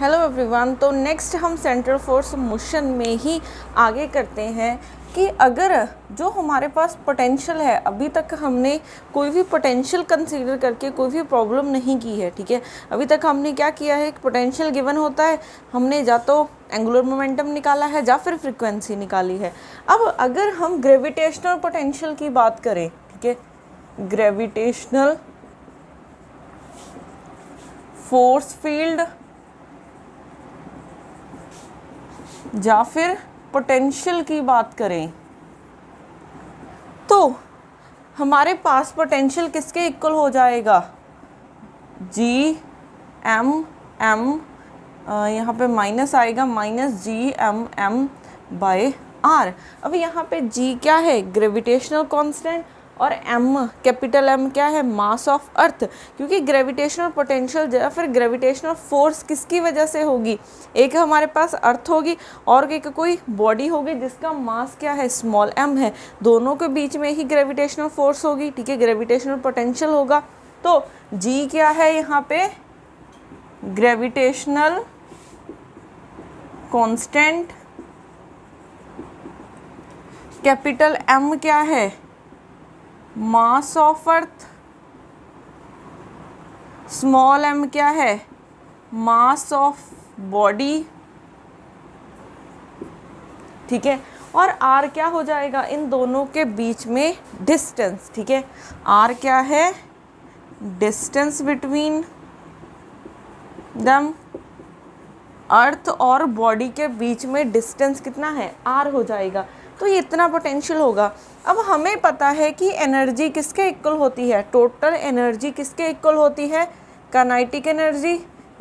Hello everyone. तो next हम central force motion में ही आगे करते हैं कि अगर जो हमारे पास पोटेंशियल है, अभी तक हमने कोई भी पोटेंशियल कंसीडर करके कोई भी प्रॉब्लम नहीं की है, ठीक है। अभी तक हमने क्या किया है, पोटेंशियल गिवन होता है, हमने या तो एंगुलर मोमेंटम निकाला है या फिर फ्रीक्वेंसी निकाली है। अब अगर हम ग्रेविटेशनल पोटेंशियल की बात करें, ठीक है, ग्रेविटेशनल फोर्स फील्ड या फिर पोटेंशियल की बात करें, तो हमारे पास पोटेंशियल किसके इक्वल हो जाएगा, जी एम एम, यहाँ पे माइनस आएगा, minus G M m by r. अब यहाँ पे जी क्या है, ग्रेविटेशनल कांस्टेंट, और एम कैपिटल एम क्या है, मास ऑफ अर्थ। क्योंकि ग्रेविटेशनल पोटेंशियल या फिर ग्रेविटेशनल फोर्स किसकी वजह से होगी, एक हमारे पास अर्थ होगी और एक कोई बॉडी होगी जिसका मास क्या है, स्मॉल एम है। दोनों के बीच में ही ग्रेविटेशनल फोर्स होगी, ठीक है, ग्रेविटेशनल पोटेंशियल होगा। तो जी क्या है यहाँ पे, ग्रेविटेशनल कांस्टेंट, कैपिटल एम क्या है, mass of earth, small m क्या है, मास ऑफ बॉडी, ठीक है। और आर क्या हो जाएगा, इन दोनों के बीच में डिस्टेंस, ठीक है। आर क्या है, डिस्टेंस बिटवीन दम, अर्थ और बॉडी के बीच में डिस्टेंस कितना है, आर हो जाएगा। तो ये इतना पोटेंशियल होगा। अब हमें पता है कि एनर्जी किसके इक्वल होती है, टोटल एनर्जी किसके इक्वल होती है, kinetic energy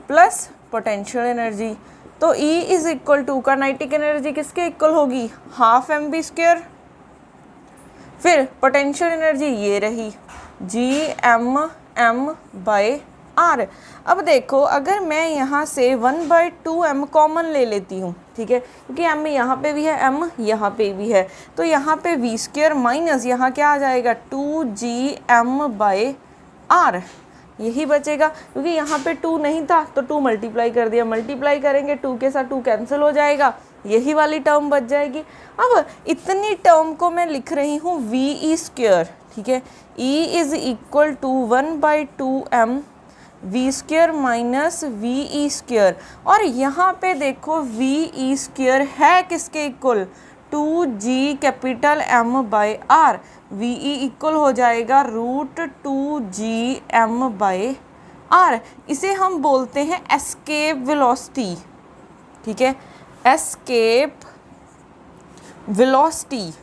plus potential energy. तो E is equal to kinetic energy किसके इक्वल होगी, हाफ एम बी स्क्वायर, फिर पोटेंशियल एनर्जी ये रही G M m by r. अब देखो, अगर मैं यहाँ से 1/2m कॉमन ले लेती हूँ, ठीक है, क्योंकि m यहाँ पे भी है, m यहाँ पे भी है, तो यहाँ पे v स्क्वायर माइनस यहाँ क्या आ जाएगा 2gm बाय आर, यही बचेगा। क्योंकि यहाँ पे 2 नहीं था तो 2 मल्टीप्लाई कर दिया, मल्टीप्लाई करेंगे 2 के साथ 2 कैंसिल हो जाएगा, यही वाली टर्म बच जाएगी। अब इतनी टर्म को मैं लिख रही हूँ v स्क्वायर, ठीक है, E is equal to 1/2m v square minus v e square. और यहाँ पे देखो वी ई स्क्वायर है किसके equal, 2g capital m by r. V e equal हो जाएगा √2gm बाय आर। इसे हम बोलते हैं एस्केप वेलोसिटी, ठीक है, एस्केप वेलोसिटी।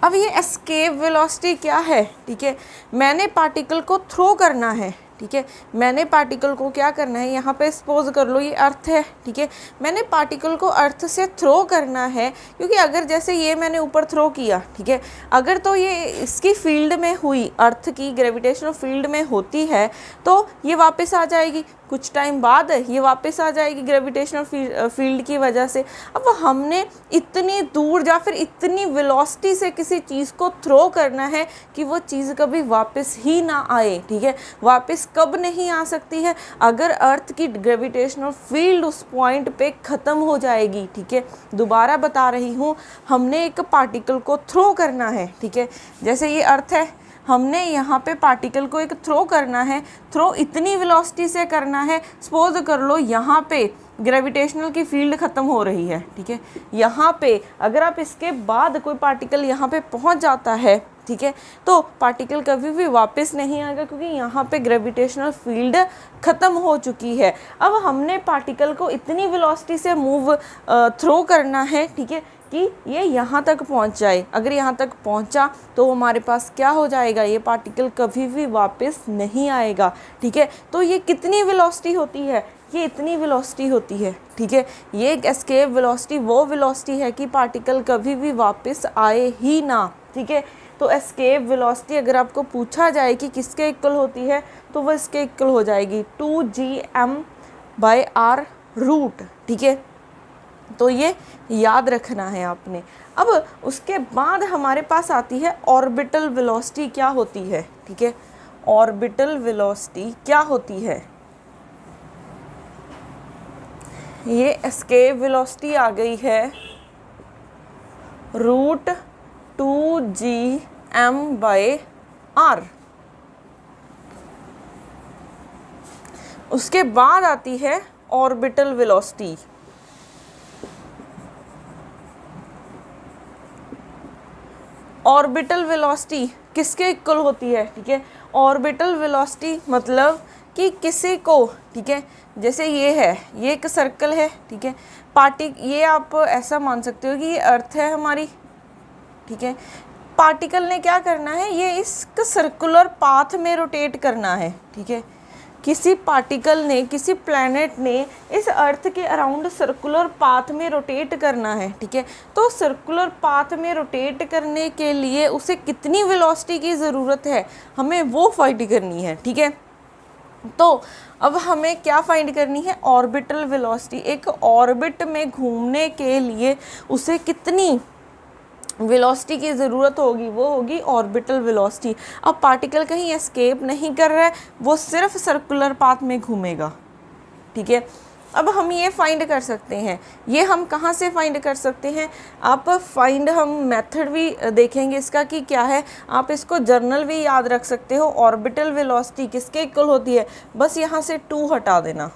अब ये एस्केप वेलोसिटी क्या है, ठीक है, मैंने पार्टिकल को थ्रो करना है, ठीक है, मैंने पार्टिकल को क्या करना है, यहाँ पे सपोज कर लो ये अर्थ है, ठीक है, मैंने पार्टिकल को अर्थ से थ्रो करना है। क्योंकि अगर जैसे ये मैंने ऊपर थ्रो किया, ठीक है, अगर तो ये इसकी फील्ड में हुई, अर्थ की ग्रेविटेशनल फील्ड में होती है तो ये वापस आ जाएगी, कुछ टाइम बाद ये वापस आ जाएगी ग्रेविटेशनल फील्ड की वजह से। अब हमने इतनी दूर या फिर इतनी वेलोसिटी से किसी चीज़ को थ्रो करना है कि वो चीज़ कभी वापस ही ना आए, ठीक है। वापस कब नहीं आ सकती है, अगर अर्थ की ग्रेविटेशनल फील्ड उस पॉइंट पे ख़त्म हो जाएगी, ठीक है। दोबारा बता रही हूँ, हमने एक पार्टिकल को थ्रो करना है, ठीक है, जैसे ये अर्थ है, हमने यहाँ पे पार्टिकल को एक थ्रो करना है, थ्रो इतनी वेलोसिटी से करना है, सपोज कर लो यहाँ पे ग्रेविटेशनल की फील्ड ख़त्म हो रही है, ठीक है, यहाँ पे अगर आप इसके बाद कोई पार्टिकल यहाँ पे पहुँच जाता है, ठीक है, तो पार्टिकल कभी भी वापस नहीं आएगा क्योंकि यहाँ पे ग्रेविटेशनल फील्ड ख़त्म हो चुकी है। अब हमने पार्टिकल को इतनी वेलोसिटी से मूव थ्रो करना है, ठीक है, कि ये यहाँ तक पहुँच जाए। अगर यहाँ तक पहुँचा तो हमारे पास क्या हो जाएगा, ये पार्टिकल कभी भी वापस नहीं आएगा, ठीक है। तो ये कितनी वेलोसिटी होती है, ये इतनी वेलोसिटी होती है, ठीक है। ये एस्केप वेलोसिटी वो वेलोसिटी है कि पार्टिकल कभी भी वापस आए ही ना, ठीक है। तो एस्केप वेलोसिटी अगर आपको पूछा जाए कि किसके इक्वल होती है तो वो इसके इक्वल हो जाएगी 2gm बाय आर रूट, ठीक है। तो ये याद रखना है आपने। अब उसके बाद हमारे पास आती है ऑर्बिटल वेलोसिटी क्या होती है, ठीक है। ऑर्बिटल वेलोसिटी क्या होती है, ये एस्केप वेलोसिटी आ गई है √2gm/r। उसके बाद आती है ऑर्बिटल वेलोसिटी। ऑर्बिटल वेलोसिटी किसके इक्वल होती है, ठीक है। ऑर्बिटल वेलोसिटी मतलब कि किसी को, ठीक है, जैसे ये है, ये एक सर्कल है, ठीक है, ये आप ऐसा मान सकते हो कि ये अर्थ है हमारी, ठीक है। पार्टिकल ने क्या करना है, ये इस सर्कुलर पाथ में रोटेट करना है, ठीक है। किसी पार्टिकल ने, किसी प्लैनेट ने इस अर्थ के अराउंड सर्कुलर पाथ में रोटेट करना है, ठीक है। तो सर्कुलर पाथ में रोटेट करने के लिए उसे कितनी वेलोसिटी की ज़रूरत है, हमें वो फाइंड करनी है, ठीक है। तो अब हमें क्या फाइंड करनी है, ऑर्बिटल वेलोसिटी। एक ऑर्बिट में घूमने के लिए उसे कितनी वेलोसिटी की ज़रूरत होगी, वो होगी ऑर्बिटल वेलोसिटी। अब पार्टिकल कहीं एस्केप नहीं कर रहा है, वो सिर्फ सर्कुलर पाथ में घूमेगा, ठीक है। अब हम ये फाइंड कर सकते हैं, ये हम कहाँ से फाइंड कर सकते हैं, आप फाइंड, हम मेथड भी देखेंगे इसका कि क्या है। आप इसको जर्नल भी याद रख सकते हो। ऑर्बिटल वेलोसिटी किसके इक्वल होती है, बस यहाँ से 2 हटा देना,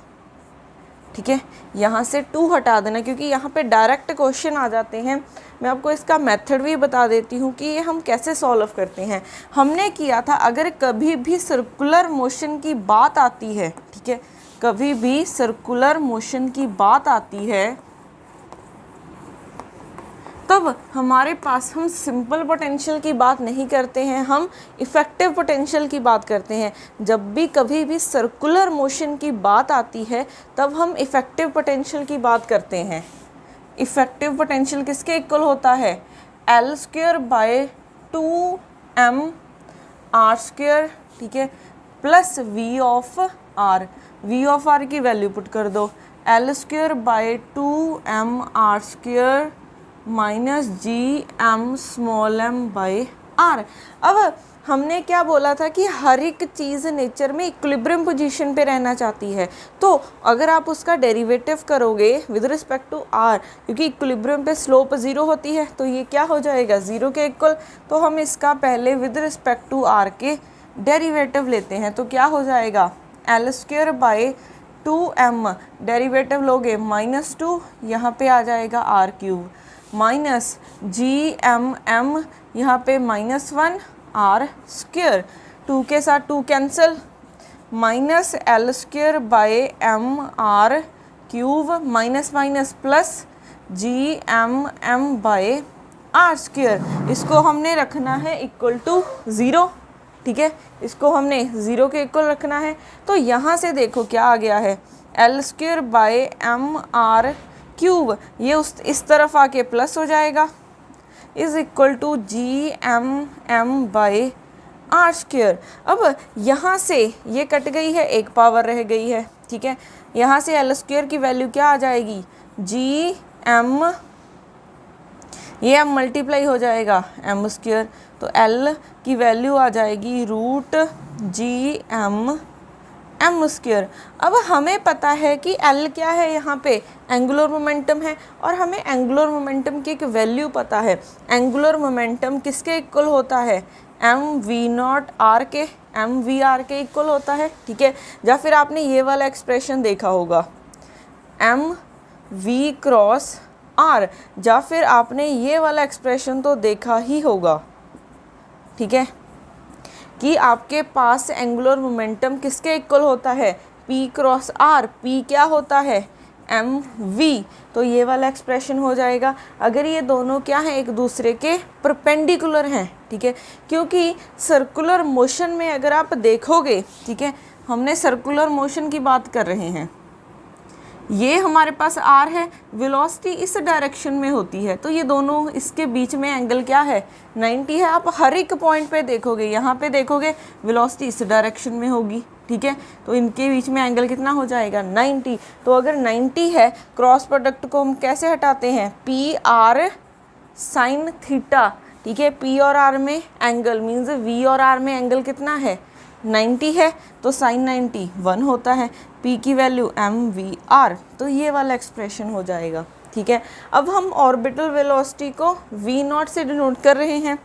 ठीक है, यहाँ से 2 हटा देना, क्योंकि यहाँ पे डायरेक्ट क्वेश्चन आ जाते हैं। मैं आपको इसका मेथड भी बता देती हूँ कि ये हम कैसे सॉल्व करते हैं। हमने किया था, अगर कभी भी सर्कुलर मोशन की बात आती है, ठीक है, कभी भी सर्कुलर मोशन की बात आती है, तब हमारे पास, हम सिंपल पोटेंशियल की बात नहीं करते हैं, हम इफ़ेक्टिव पोटेंशियल की बात करते हैं। जब भी कभी भी सर्कुलर मोशन की बात आती है, तब हम इफ़ेक्टिव पोटेंशियल की बात करते हैं। इफ़ेक्टिव पोटेंशियल किसके इक्वल होता है, L²/2mr², ठीक है, प्लस V ऑफ R की वैल्यू पुट कर दो, L²/2mr² माइनस GM/r। अब हमने क्या बोला था कि हर एक चीज़ नेचर में इक्विलिब्रियम पोजीशन पे रहना चाहती है। तो अगर आप उसका डेरिवेटिव करोगे विद रिस्पेक्ट टू r, क्योंकि इक्विलिब्रियम पे स्लोप 0 होती है, तो ये क्या हो जाएगा, 0 के इक्वल। तो हम इसका पहले विद रिस्पेक्ट टू r के डेरिवेटिव लेते हैं, तो क्या हो जाएगा, L²/2m, डेरिवेटिव लोगे -2, यहाँ पे आ जाएगा r³ माइनस GM, यहाँ पे -1 r², 2 के साथ 2 cancel, minus L²/mr³ minus minus plus GM/r²। इसको हमने रखना है इक्वल टू 0, ठीक है, इसको हमने 0 के इक्वल रखना है। तो यहाँ से देखो क्या आ गया है, L²/mr³, ये इस तरफ आके प्लस हो जाएगा, इज इक्वल टू GM/r²। अब यहाँ से ये कट गई है, एक पावर रह गई है, ठीक है। यहाँ से L² की वैल्यू क्या आ जाएगी, GM, ये अब मल्टीप्लाई हो जाएगा m², तो L की वैल्यू आ जाएगी √GM/m²। अब हमें पता है कि L क्या है, यहाँ पे एंगुलर मोमेंटम है, और हमें एंगुलर मोमेंटम की एक वैल्यू पता है। एंगुलर मोमेंटम किसके इक्वल होता है, mv0r के, mvr के इक्वल होता है, ठीक है। या फिर आपने ये वाला एक्सप्रेशन देखा होगा, mv×r, या फिर आपने ये वाला एक्सप्रेशन तो देखा ही होगा, ठीक है, कि आपके पास एंगुलर मोमेंटम किसके इक्वल होता है, p×r। p क्या होता है, mv, तो ये वाला एक्सप्रेशन हो जाएगा। अगर ये दोनों क्या हैं, एक दूसरे के परपेंडिकुलर हैं, ठीक है, क्योंकि सर्कुलर मोशन में अगर आप देखोगे, ठीक है, हमने सर्कुलर मोशन की बात कर रहे हैं, ये हमारे पास r है, वेलोसिटी इस डायरेक्शन में होती है, तो ये दोनों, इसके बीच में एंगल क्या है, 90 है। आप हर एक पॉइंट पे देखोगे, यहाँ पे देखोगे वेलोसिटी इस डायरेक्शन में होगी, ठीक है, तो इनके बीच में एंगल कितना हो जाएगा, 90। तो अगर 90 है, क्रॉस प्रोडक्ट को हम कैसे हटाते हैं, PR sin θ, ठीक है। P और R में एंगल मीन्स V और R में एंगल कितना है, 90 है तो साइन 90 1 होता है, p की वैल्यू mvr, तो ये वाला एक्सप्रेशन हो जाएगा। ठीक है, अब हम ऑर्बिटल वेलोसिटी को v0 से डिनोट कर रहे हैं,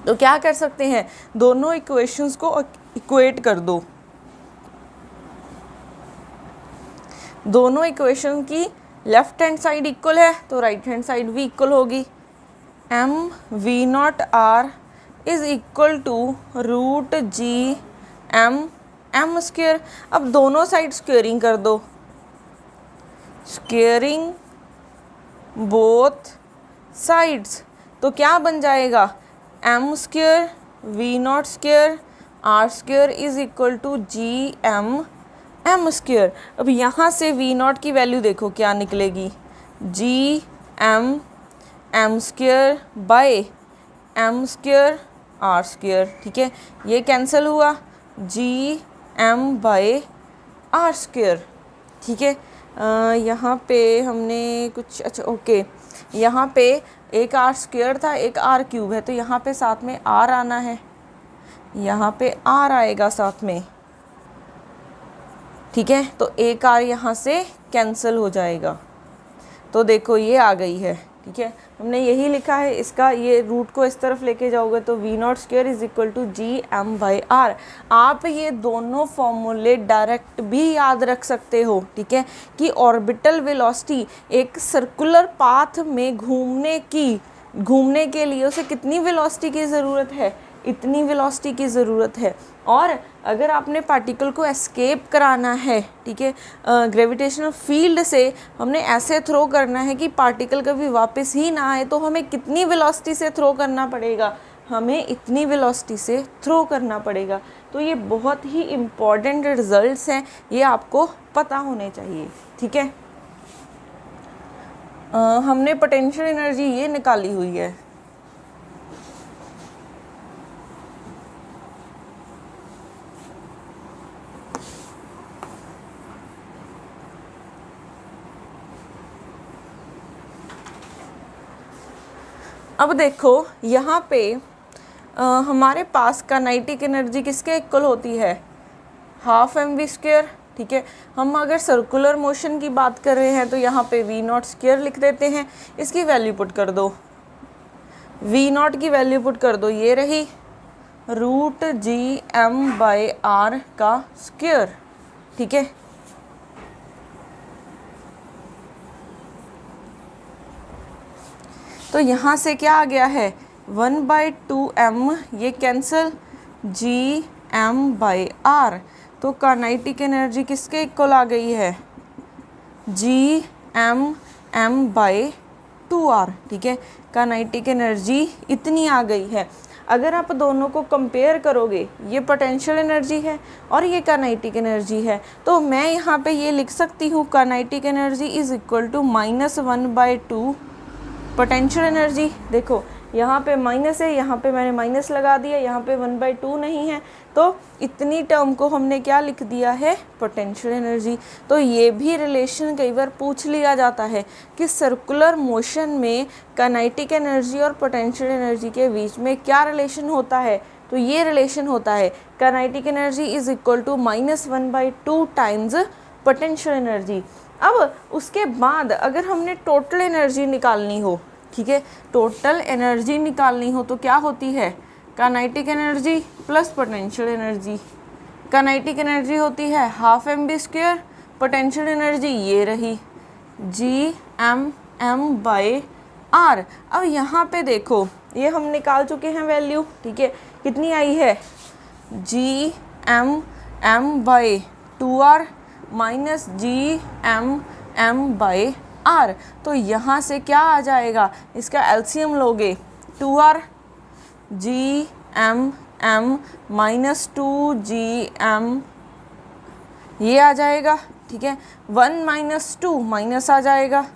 तो क्या कर सकते हैं, दोनों इक्वेशंस को इक्वेट कर दो। दोनों इक्वेशन की लेफ्ट हैंड साइड इक्वल है तो राइट हैंड साइड भी इक्वल होगी। M v not r is equal to root G M square. अब दोनों साइड स्क्वेयरिंग कर दो, स्क्वेयरिंग बोथ साइड्स, तो क्या बन जाएगा, m square v not square r square is equal to G M square. अब यहाँ से वी नॉट की वैल्यू देखो क्या निकलेगी, G M square by m square r square. ठीक है, ये कैंसिल हुआ, G M by r square. ठीक है, यहाँ पे हमने कुछ, अच्छा ओके, यहाँ पे एक आर स्क्वेयर था एक आर क्यूब है, तो यहाँ पे साथ में आर आना है, यहाँ पे आर आएगा साथ में। ठीक है, तो एक आर यहाँ से कैंसिल हो जाएगा, तो देखो ये आ गई है। ठीक है, हमने यही लिखा है, इसका ये रूट को इस तरफ लेके जाओगे तो v not square is equal to G M by r. आप ये दोनों फॉर्मूले डायरेक्ट भी याद रख सकते हो। ठीक है, कि ऑर्बिटल वेलोसिटी एक सर्कुलर पाथ में घूमने के लिए उसे कितनी वेलोसिटी की ज़रूरत है, इतनी वेलोसिटी की ज़रूरत है। और अगर आपने पार्टिकल को एस्केप कराना है, ठीक है, ग्रेविटेशनल फील्ड से हमने ऐसे थ्रो करना है कि पार्टिकल कभी वापस ही ना आए, तो हमें कितनी वेलोसिटी से थ्रो करना पड़ेगा, हमें इतनी वेलोसिटी से थ्रो करना पड़ेगा। तो ये बहुत ही इम्पॉर्टेंट रिजल्ट्स हैं, ये आपको पता होने चाहिए। ठीक है, हमने पोटेंशियल एनर्जी ये निकाली हुई है। अब देखो यहाँ पे हमारे पास काइनेटिक एनर्जी किसके इक्वल होती है, हाफ एम वी स्क्वेयर। ठीक है, हम अगर सर्कुलर मोशन की बात कर रहे हैं तो यहाँ पे वी नॉट स्क्वेयर लिख देते हैं, इसकी वैल्यू पुट कर दो, वी नॉट की वैल्यू पुट कर दो, ये रही root G M by r का स्क्वेयर। ठीक है, तो यहाँ से क्या आ गया है, 1/2m, ये cancel, G M by r, तो काइनेटिक एनर्जी किसके इक्वल आ गई है, जी एम बाई 2r। ठीक है, काइनेटिक एनर्जी इतनी आ गई है। अगर आप दोनों को कंपेयर करोगे, ये पोटेंशियल एनर्जी है और ये काइनेटिक एनर्जी है, तो मैं यहाँ पे ये लिख सकती हूँ, kinetic energy is equal to -1/2 potential energy. देखो यहाँ पे माइनस है, यहाँ पे मैंने माइनस लगा दिया, यहाँ पे 1/2 नहीं है, तो इतनी टर्म को हमने क्या लिख दिया है, पोटेंशियल एनर्जी। तो ये भी रिलेशन कई बार पूछ लिया जाता है कि सर्कुलर मोशन में काइनेटिक एनर्जी और पोटेंशियल एनर्जी के बीच में क्या रिलेशन होता है, तो ये रिलेशन होता है kinetic energy is equal to -1/2 times potential energy. अब उसके बाद अगर हमने टोटल एनर्जी निकालनी हो, ठीक है, टोटल एनर्जी निकालनी हो तो क्या होती है, kinetic energy plus potential energy. Kinetic energy होती है half m v square, potential energy ये रही जी एम बाई आर। अब यहाँ पे देखो ये हम निकाल चुके हैं वैल्यू। ठीक है, कितनी आई है, G M by 2r minus G M by r. तो यहाँ से क्या आ जाएगा, इसका एलसीएम लोगे 2r G M minus 2gm, ये आ जाएगा। ठीक है, 1 - 2 माइनस आ जाएगा,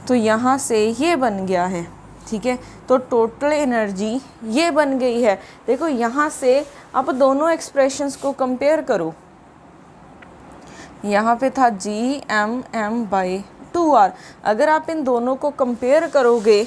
तो यहाँ से ये बन गया है। ठीक है, तो टोटल एनर्जी ये बन गई है। देखो यहाँ से आप दोनों एक्सप्रेशंस को कंपेयर करो, यहाँ पे था जी एम बाई 2r, अगर आप इन दोनों को कंपेयर करोगे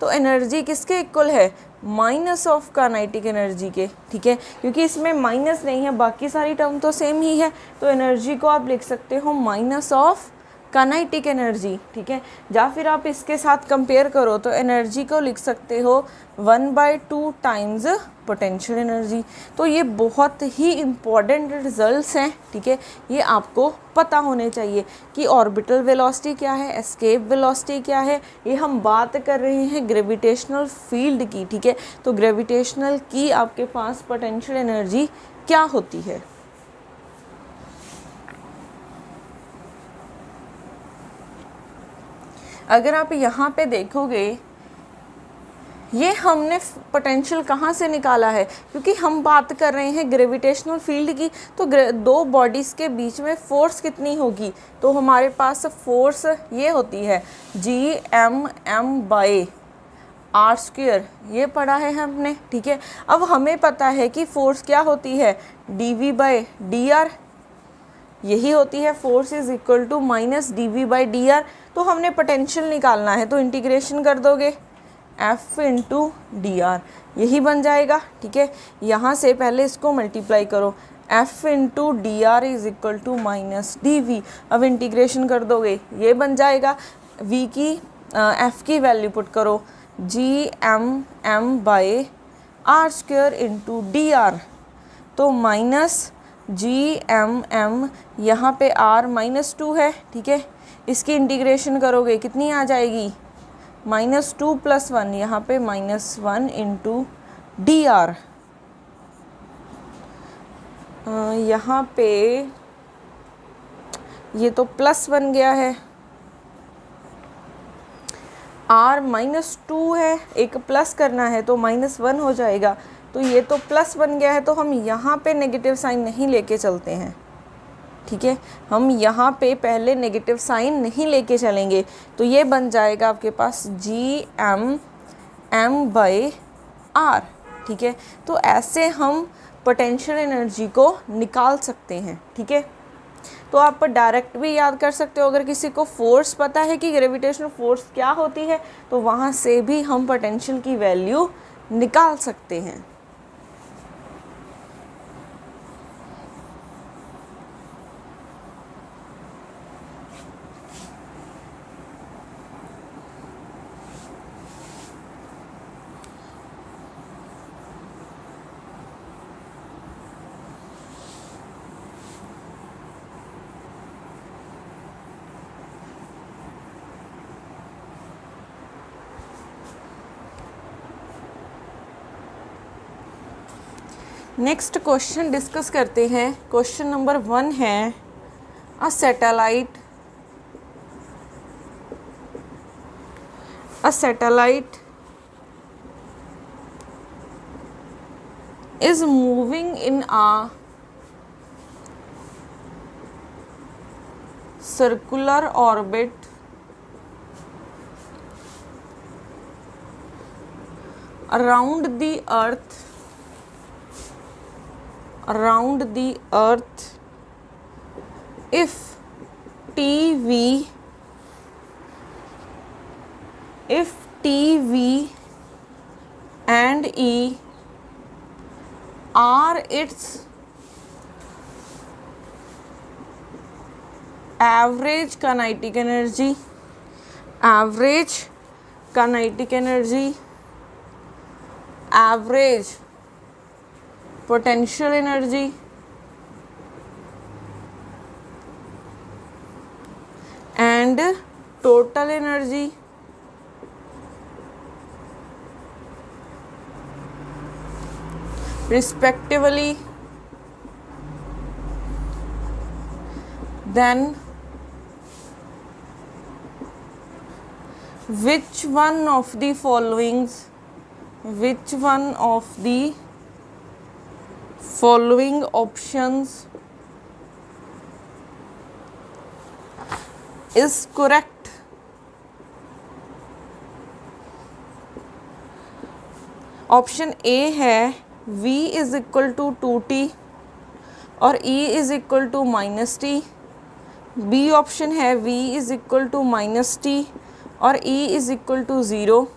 तो एनर्जी किसके इक्वल है, माइनस ऑफ काइनेटिक एनर्जी के, ठीक है, क्योंकि इसमें माइनस नहीं है, बाकी सारी टर्म तो सेम ही है, तो एनर्जी को आप लिख सकते हो माइनस ऑफ काइनेटिक एनर्जी, ठीक है। या फिर आप इसके साथ कंपेयर करो तो एनर्जी को लिख सकते हो 1/2 टाइम्स पोटेंशियल एनर्जी। तो ये बहुत ही इम्पॉर्टेंट रिजल्ट्स हैं, ठीक है, ये आपको पता होने चाहिए कि ऑर्बिटल वेलोसिटी क्या है, एस्केप वेलोसिटी क्या है। ये हम बात कर रहे हैं ग्रेविटेशनल फील्ड की, ठीक है। तो ग्रेविटेशनल की आपके पास पोटेंशियल एनर्जी क्या होती है। अगर आप यहाँ पे देखोगे, ये हमने पोटेंशियल कहाँ से निकाला है, क्योंकि हम बात कर रहे हैं ग्रेविटेशनल फील्ड की। तो दो बॉडीज़ के बीच में फोर्स कितनी होगी, तो हमारे पास फोर्स ये होती है Gm/r², ये पढ़ा है हमने, ठीक है। अब हमें पता है कि फोर्स क्या होती है, dV/dr, यही होती है, force is equal to minus dV/dr। तो हमने पोटेंशियल निकालना है, तो इंटीग्रेशन कर दोगे F/dr, यही बन जाएगा, ठीक है। यहाँ से पहले इसको मल्टीप्लाई करो, F/dr is equal to minus dV। अब इंटीग्रेशन कर दोगे, ये बन जाएगा, V की F की वैल्यू पुट करो, Gmm/r² इंटू dr, तो माइनस Gmm, यहाँ पे r -2 है, ठीक है। इसकी इंटीग्रेशन करोगे कितनी आ जाएगी, -2 + 1, यहाँ पे -1 इंटू dr। यहाँ पे ये तो प्लस बन गया है, r -2 है, एक प्लस करना है तो -1 हो जाएगा, तो ये तो प्लस बन गया है, तो हम यहाँ पे नेगेटिव साइन नहीं लेके चलते हैं, ठीक है। हम यहाँ पे पहले नेगेटिव साइन नहीं लेके चलेंगे, तो ये बन जाएगा आपके पास Gmm/r, ठीक है। तो ऐसे हम पोटेंशियल एनर्जी को निकाल सकते हैं, ठीक है। तो आप डायरेक्ट भी याद कर सकते हो, अगर किसी को फोर्स पता है कि ग्रेविटेशनल फोर्स क्या होती है, तो वहाँ से भी हम पोटेंशियल की वैल्यू निकाल सकते हैं। नेक्स्ट क्वेश्चन डिस्कस करते हैं। क्वेश्चन नंबर 1 है, a satellite is moving in a circular orbit around the earth if TV and E are its average kinetic energy, average potential energy, and total energy, respectively, then which one of the following options is correct? Option A है V is equal to 2t और E is equal to -t। B option है V is equal to -t और E is equal to 0।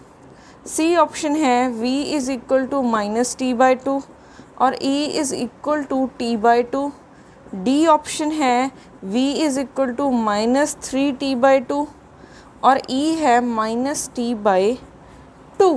C option है v is equal to minus t by two और e is equal to t by two. D option है v is equal to minus three t by two और e है minus t by to.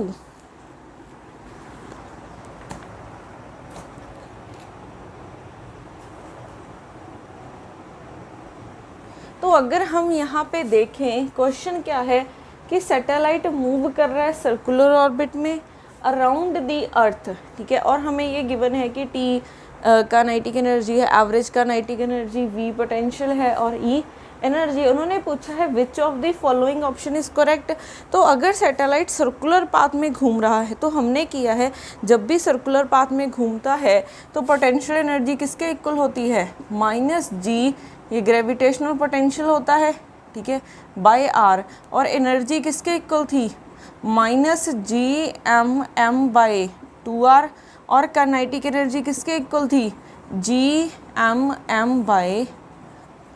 तो अगर हम यहाँ पे देखें क्वेश्चन क्या है कि सैटेलाइट मूव कर रहा है सर्कुलर ऑर्बिट में अराउंड दी अर्थ, ठीक है, और हमें ये गिवन है कि टी काइनेटिक एनर्जी है, average kinetic energy, V potential है और ई एनर्जी। उन्होंने पूछा है which of the following option is correct. तो अगर सैटेलाइट सर्कुलर पाथ में घूम रहा है तो हमने किया है जब भी सर्कुलर पाथ में घूमता है तो पोटेंशियल एनर्जी किसके इक्वल होती है, माइनस जी, ये ग्रेविटेशनल पोटेंशियल होता है, ठीक है, बाय आर। और एनर्जी किसके इक्वल थी, minus G M m by two r. और काइनेटिक एनर्जी किसके इक्वल थी, G M m by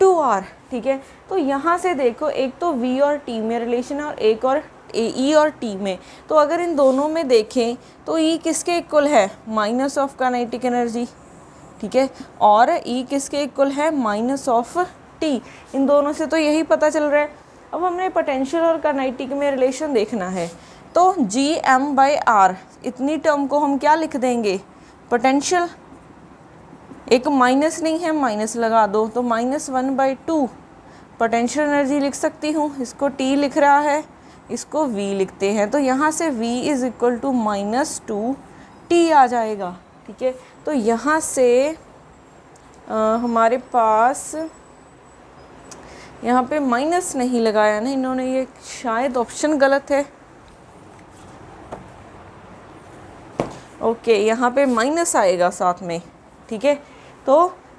two r, ठीक है। तो यहाँ से देखो एक तो v और t में रिलेशन है और एक और e और t में। तो अगर इन दोनों में देखें तो e किसके इक्वल है, माइनस ऑफ काइनेटिक एनर्जी, ठीक है, और e किसके इक्वल है, माइनस ऑफ t। इन दोनों से तो यही पता चल रहा है। अब हमने पोटेंशियल और काइनेटिक में रिलेशन देखना है तो जी एम बाई आर इतनी टर्म को हम क्या लिख देंगे, पोटेंशियल। एक माइनस नहीं है, माइनस लगा दो तो minus one by two potential energy लिख सकती हूँ। इसको t लिख रहा है, इसको v लिखते हैं, तो यहाँ से v is equal to minus two t आ जाएगा, ठीक है। तो यहाँ से हमारे पास यहाँ पे माइनस नहीं लगाया ना इन्होंने, ये शायद ऑप्शन गलत है। ओके, यहाँ पे माइनस आएगा साथ में, ठीक है। तो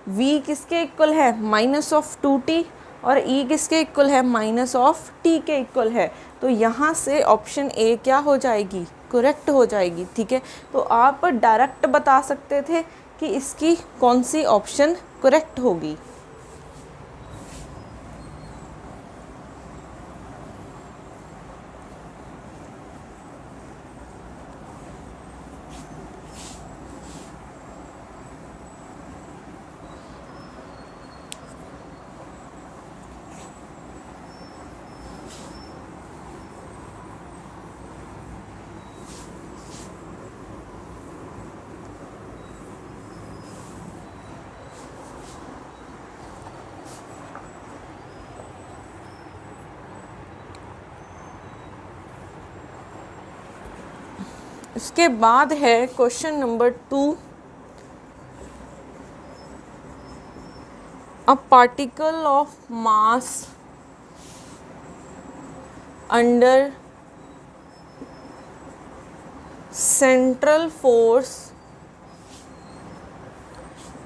v किसके इक्वल है, माइनस ऑफ टू टी, और e किसके इक्वल है, माइनस ऑफ t के इक्वल है। तो यहाँ से ऑप्शन ए क्या हो जाएगी, करेक्ट हो जाएगी, ठीक है। तो आप डायरेक्ट बता सकते थे कि इसकी कौन सी ऑप्शन करेक्ट होगी। इसके बाद है question number 2। A particle of mass under central force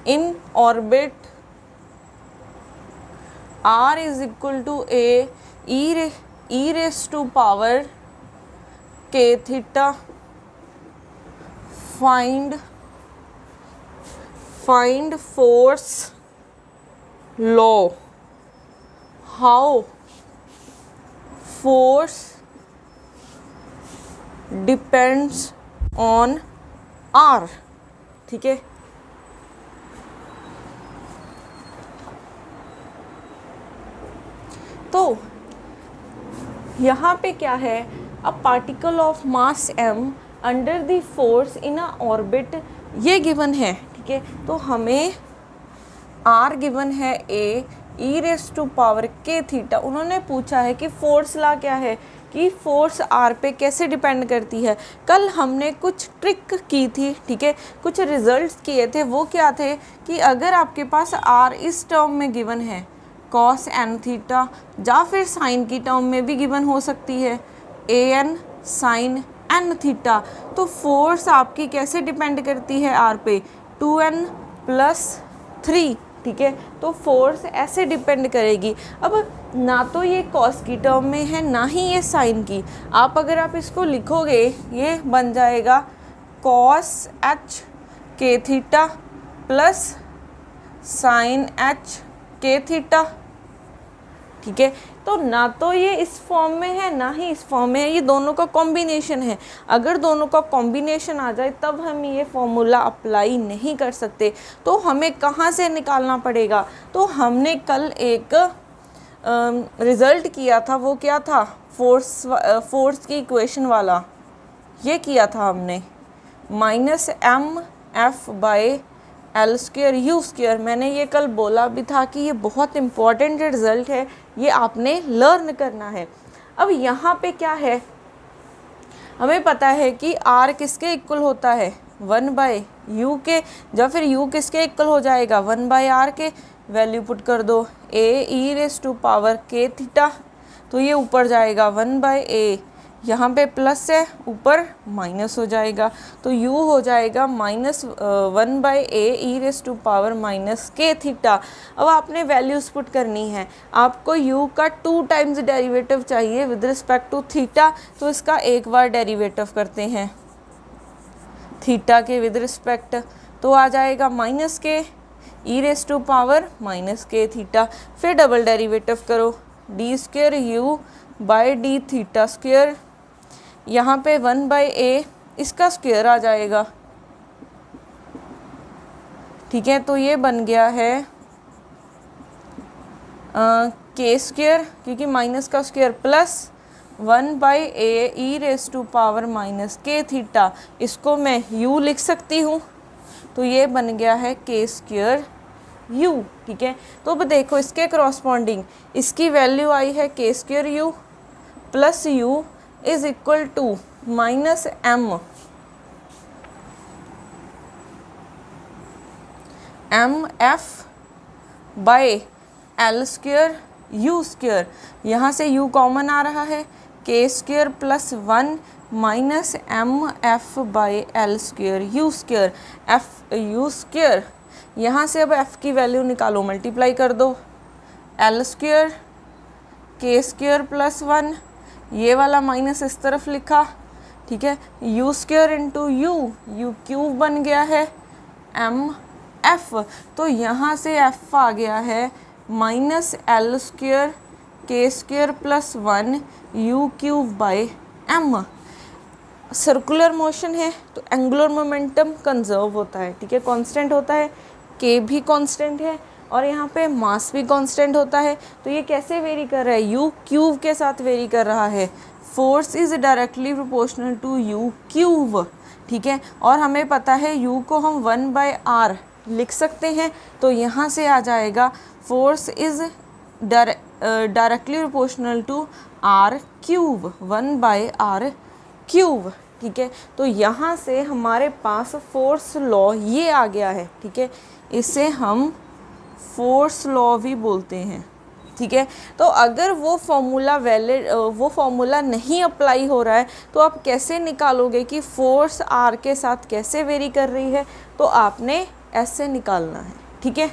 in orbit r is equal to a e raise to power k theta. find force law, how force depends on r, ठीक है। तो यहाँ पे क्या है, a particle of mass m under the force in a orbit, ये given है, ठीक है। तो हमें r गिवन है a e raise to power k theta. उन्होंने पूछा है कि फोर्स ला क्या है, कि फोर्स r पे कैसे डिपेंड करती है। कल हमने कुछ ट्रिक की थी, ठीक है, कुछ रिजल्ट्स किए थे। वो क्या थे कि अगर आपके पास r इस टर्म में गिवन है cos n थीटा, या फिर साइन की टर्म में भी गिवन हो सकती है an साइन n थीटा, तो फोर्स आपकी कैसे डिपेंड करती है r पे, 2n प्लस 3, ठीक है। तो फोर्स ऐसे डिपेंड करेगी। अब ना तो ये कॉस की टर्म में है ना ही ये साइन की। अगर आप इसको लिखोगे ये बन जाएगा cos h k theta plus sign h k theta, ठीक है। तो ना तो ये इस फॉर्म में है ना ही इस फॉर्म में है, ये दोनों का कॉम्बिनेशन है। अगर दोनों का कॉम्बिनेशन आ जाए तब हम ये फॉर्मूला अप्लाई नहीं कर सकते। तो हमें कहाँ से निकालना पड़ेगा? तो हमने कल एक रिज़ल्ट किया था, वो क्या था? फोर्स की इक्वेशन वाला ये किया था हमने, -mf/L² मैंने ये कल बोला भी था कि ये बहुत इम्पॉर्टेंट रिज़ल्ट है, ये आपने लर्न करना है। अब यहाँ पे क्या है, हमें पता है कि r किसके इक्वल होता है? 1/u के। जब फिर u किसके इक्वल हो जाएगा? 1/r के। वैल्यू पुट कर दो, a e⁻k⁻, तो ये ऊपर जाएगा 1/a, यहाँ पे प्लस है, ऊपर माइनस हो जाएगा, तो u हो जाएगा -1/a⁻k⁻। अब आपने वैल्यूज़ पुट करनी है, आपको u का 2 टाइम्स डेरिवेटिव चाहिए विद रिस्पेक्ट टू थीटा, तो इसका एक बार डेरिवेटिव करते हैं थीटा के विद रिस्पेक्ट, तो आ जाएगा -k⁻k⁻, फिर डबल डेरिवेटिव करो d²u/d², यहाँ पे 1/a इसका स्क्वायर आ जाएगा, ठीक है। तो ये बन गया है k², क्योंकि माइनस का स्क्वायर, प्लस 1/a⁻k⁻, इसको मैं u लिख सकती हूँ, तो ये बन गया है k²u, ठीक है। तो अब देखो इसके करस्पॉन्डिंग इसकी वैल्यू आई है k²u plus u is equal to -mf/L²u², यहाँ से u कॉमन आ रहा है, k² प्लस 1 -mf/L²u², u², यहाँ से अब f की वैल्यू निकालो, मल्टीप्लाई कर दो, L² k² प्लस 1, ये वाला माइनस इस तरफ लिखा, ठीक है, u² इंटू u³ बन गया है mf, तो यहाँ से f आ गया है -L² k² plus 1 u³/m। Circular motion है तो एंगुलर मोमेंटम कंजर्व होता है, ठीक है, कांस्टेंट होता है, k भी कांस्टेंट है और यहाँ पे मास भी कांस्टेंट होता है। तो ये कैसे वेरी कर रहा है? u³ के साथ वेरी कर रहा है। Force is directly proportional to u³, ठीक है। और हमें पता है u को हम 1/r लिख सकते हैं, तो यहाँ से आ जाएगा force is directly proportional to r³, 1/r³, ठीक है। तो यहाँ से हमारे पास फोर्स लॉ ये आ गया है, ठीक है, इसे हम फोर्स लॉ भी बोलते हैं, ठीक है। तो अगर वो फॉर्मूला नहीं अप्लाई हो रहा है तो आप कैसे निकालोगे कि फोर्स r के साथ कैसे वेरी कर रही है? तो आपने ऐसे निकालना है, ठीक है।